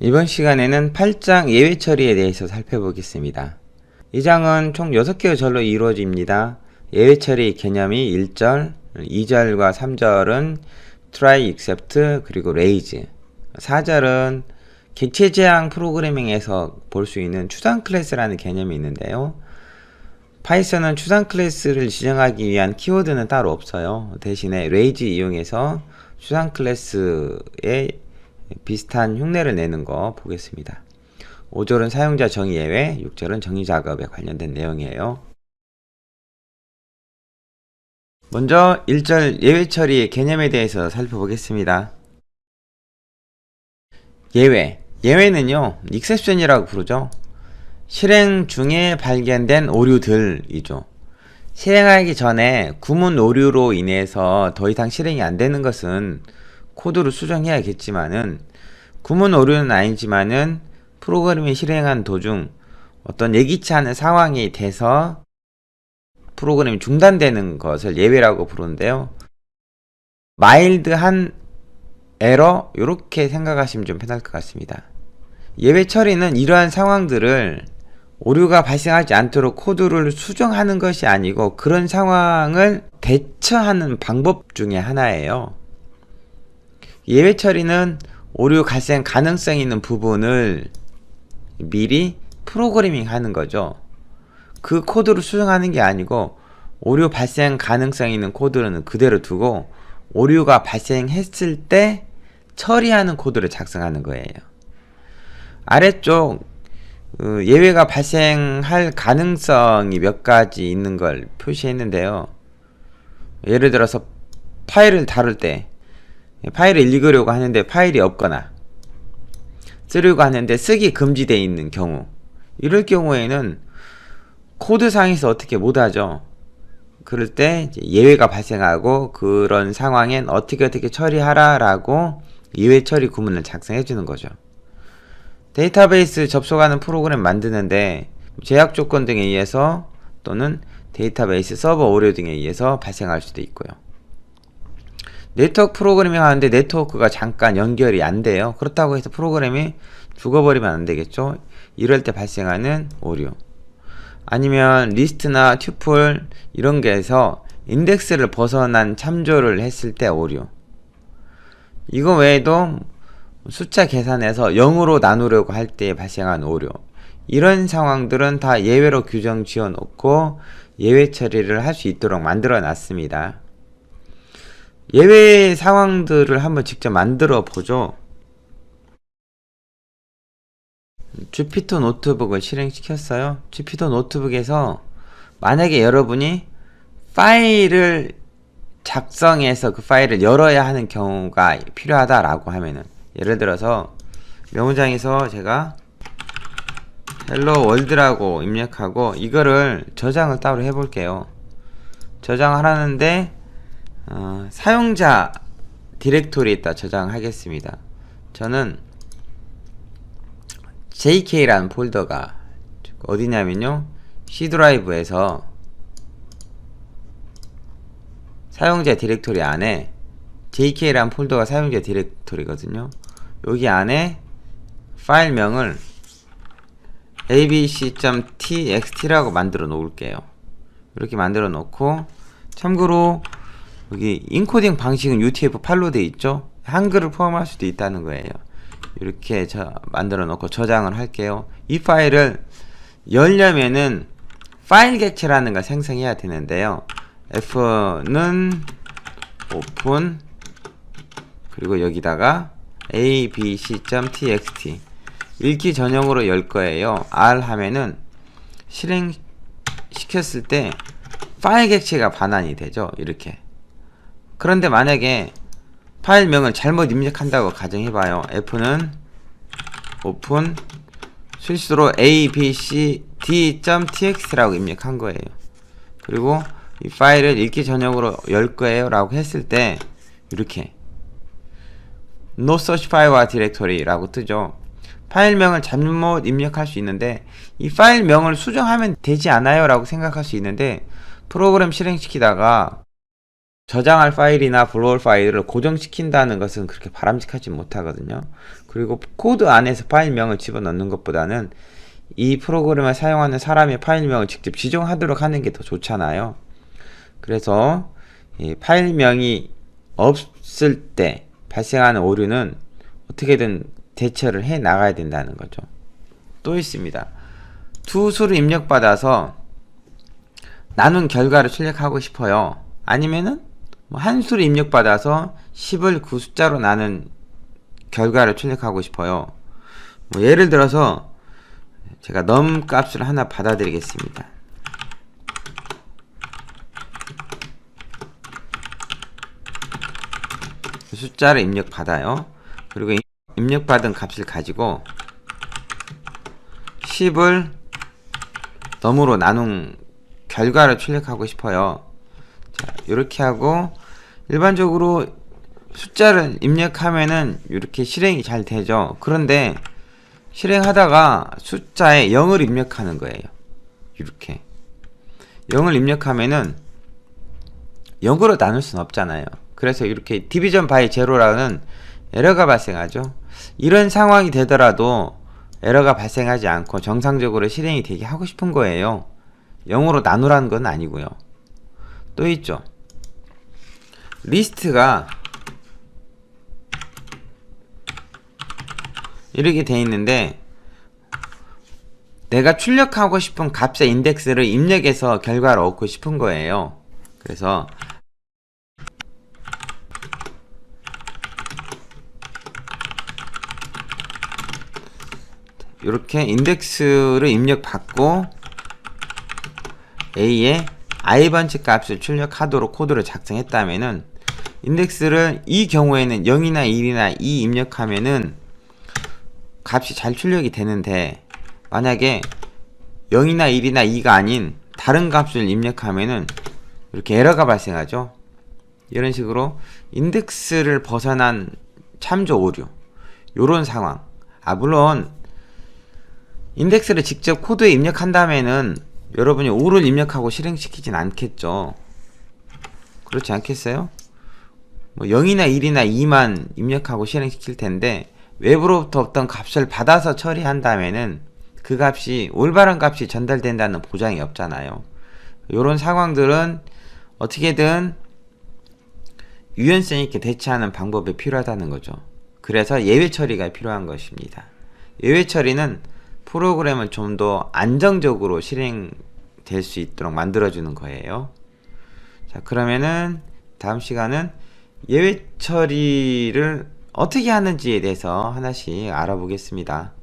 이번 시간에는 8장 예외 처리에 대해서 살펴보겠습니다. 이 장은 총 6개의 절로 이루어집니다. 예외 처리 개념이 1절, 2절과 3절은 try, except, 그리고 raise. 4절은 객체 지향 프로그래밍에서 볼 수 있는 추상 클래스라는 개념이 있는데요. 파이썬은 추상 클래스를 지정하기 위한 키워드는 따로 없어요. 대신에 raise 이용해서 추상 클래스에 비슷한 흉내를 내는 거 보겠습니다. 5절은 사용자 정의 예외, 6절은 정의 작업에 관련된 내용이에요. 먼저 1절 예외 처리의 개념에 대해서 살펴보겠습니다. 예외는요, exception이라고 부르죠. 실행 중에 발견된 오류들이죠. 실행하기 전에 구문 오류로 인해서 더 이상 실행이 안 되는 것은 코드를 수정해야겠지만은, 구문 오류는 아니지만은 프로그램이 실행한 도중 어떤 예기치 않은 상황이 돼서 프로그램이 중단되는 것을 예외라고 부르는데요. 마일드한 에러, 이렇게 생각하시면 좀 편할 것 같습니다. 예외 처리는 이러한 상황들을 오류가 발생하지 않도록 코드를 수정하는 것이 아니고 그런 상황을 대처하는 방법 중에 하나예요. 예외 처리는 오류 발생 가능성이 있는 부분을 미리 프로그래밍 하는 거죠. 그 코드를 수정하는 게 아니고 오류 발생 가능성이 있는 코드는 그대로 두고 오류가 발생했을 때 처리하는 코드를 작성하는 거예요. 아래쪽 예외가 발생할 가능성이 몇 가지 있는 걸 표시했는데요. 예를 들어서 파일을 다룰 때 파일을 읽으려고 하는데 파일이 없거나 쓰려고 하는데 쓰기 금지되어 있는 경우, 이럴 경우에는 코드상에서 어떻게 못하죠. 그럴 때 예외가 발생하고 그런 상황엔 어떻게 처리하라 라고 예외 처리 구문을 작성해 주는 거죠. 데이터베이스 접속하는 프로그램 만드는데 제약 조건 등에 의해서 또는 데이터베이스 서버 오류 등에 의해서 발생할 수도 있고요. 네트워크 프로그래밍 하는데 네트워크가 잠깐 연결이 안 돼요. 그렇다고 해서 프로그램이 죽어버리면 안 되겠죠. 이럴 때 발생하는 오류. 아니면 리스트나 튜플 이런 게에서 인덱스를 벗어난 참조를 했을 때 오류. 이거 외에도 숫자 계산해서 0으로 나누려고 할 때 발생한 오류. 이런 상황들은 다 예외로 규정 지어 놓고 예외 처리를 할 수 있도록 만들어 놨습니다. 예외 상황들을 한번 직접 만들어 보죠. 주피터 노트북을 실행시켰어요. 주피터 노트북에서 만약에 여러분이 파일을 작성해서 그 파일을 열어야 하는 경우가 필요하다라고 하면은, 예를 들어서 메모장에서 제가 헬로 월드라고 입력하고 이거를 저장을 따로 해볼게요. 저장을 하는데 사용자 디렉토리에다 저장하겠습니다. 저는 jk라는 폴더가 어디냐면요, C 드라이브에서 사용자 디렉토리 안에 jk라는 폴더가 사용자 디렉토리거든요. 여기 안에 파일명을 abc.txt라고 만들어 놓을게요. 이렇게 만들어 놓고, 참고로 여기 인코딩 방식은 UTF-8로 되어 있죠. 한글을 포함할 수도 있다는 거예요. 이렇게 만들어 놓고 저장을 할게요. 이 파일을 열려면은 파일 객체라는 걸 생성해야 되는데요. F는 오픈, 그리고 여기다가 abc.txt 읽기 전용으로 열 거예요. R 하면은 실행시켰을 때 파일 객체가 반환이 되죠. 이렇게. 그런데 만약에 파일명을 잘못 입력한다고 가정해봐요. F는 오픈, 실수로 abcd.txt라고 입력한 거예요. 그리고 이 파일을 읽기 전용으로 열 거예요 라고 했을 때 이렇게 no such file or directory 라고 뜨죠. 파일명을 잘못 입력할 수 있는데 이 파일명을 수정하면 되지 않아요 라고 생각할 수 있는데, 프로그램 실행시키다가 저장할 파일이나 불러올 파일을 고정시킨다는 것은 그렇게 바람직하지 못하거든요. 그리고 코드 안에서 파일명을 집어넣는 것보다는 이 프로그램을 사용하는 사람의 파일명을 직접 지정하도록 하는 게 더 좋잖아요. 그래서 이 파일명이 없을 때 발생하는 오류는 어떻게든 대처를 해 나가야 된다는 거죠. 또 있습니다. 두 수를 입력받아서 나눈 결과를 출력하고 싶어요. 아니면은 한 수를 입력받아서 10을 그 숫자로 나눈 결과를 출력하고 싶어요. 예를 들어서 제가 num 값을 하나 받아드리겠습니다. 숫자를 입력받아요. 그리고 입력받은 값을 가지고 10을 num으로 나눈 결과를 출력하고 싶어요. 자, 이렇게 하고 일반적으로 숫자를 입력하면은 이렇게 실행이 잘 되죠. 그런데 실행하다가 숫자에 0을 입력하는 거예요. 이렇게 0을 입력하면은 0으로 나눌 수는 없잖아요. 그래서 이렇게 디비전 바이 제로라는 에러가 발생하죠. 이런 상황이 되더라도 에러가 발생하지 않고 정상적으로 실행이 되게 하고 싶은 거예요. 0으로 나누라는 건 아니고요. 또 있죠. 리스트가 이렇게 돼 있는데 내가 출력하고 싶은 값의 인덱스를 입력해서 결과를 얻고 싶은 거예요. 그래서 이렇게 인덱스를 입력받고 A에 i번치 값을 출력하도록 코드를 작성했다면은 인덱스를 이 경우에는 0이나 1이나 2 입력하면은 값이 잘 출력이 되는데 만약에 0이나 1이나 2가 아닌 다른 값을 입력하면은 이렇게 에러가 발생하죠. 이런 식으로 인덱스를 벗어난 참조 오류 요런 상황. 물론 인덱스를 직접 코드에 입력한다면은 여러분이 5를 입력하고 실행시키진 않겠죠. 그렇지 않겠어요? 0이나 1이나 2만 입력하고 실행시킬 텐데 외부로부터 어떤 값을 받아서 처리한다면은 그 값이 올바른 값이 전달된다는 보장이 없잖아요. 이런 상황들은 어떻게든 유연성 있게 대처하는 방법이 필요하다는 거죠. 그래서 예외 처리가 필요한 것입니다. 예외 처리는 프로그램을 좀 더 안정적으로 실행될 수 있도록 만들어주는 거예요. 자, 그러면은 다음 시간은 예외 처리를 어떻게 하는지에 대해서 하나씩 알아보겠습니다.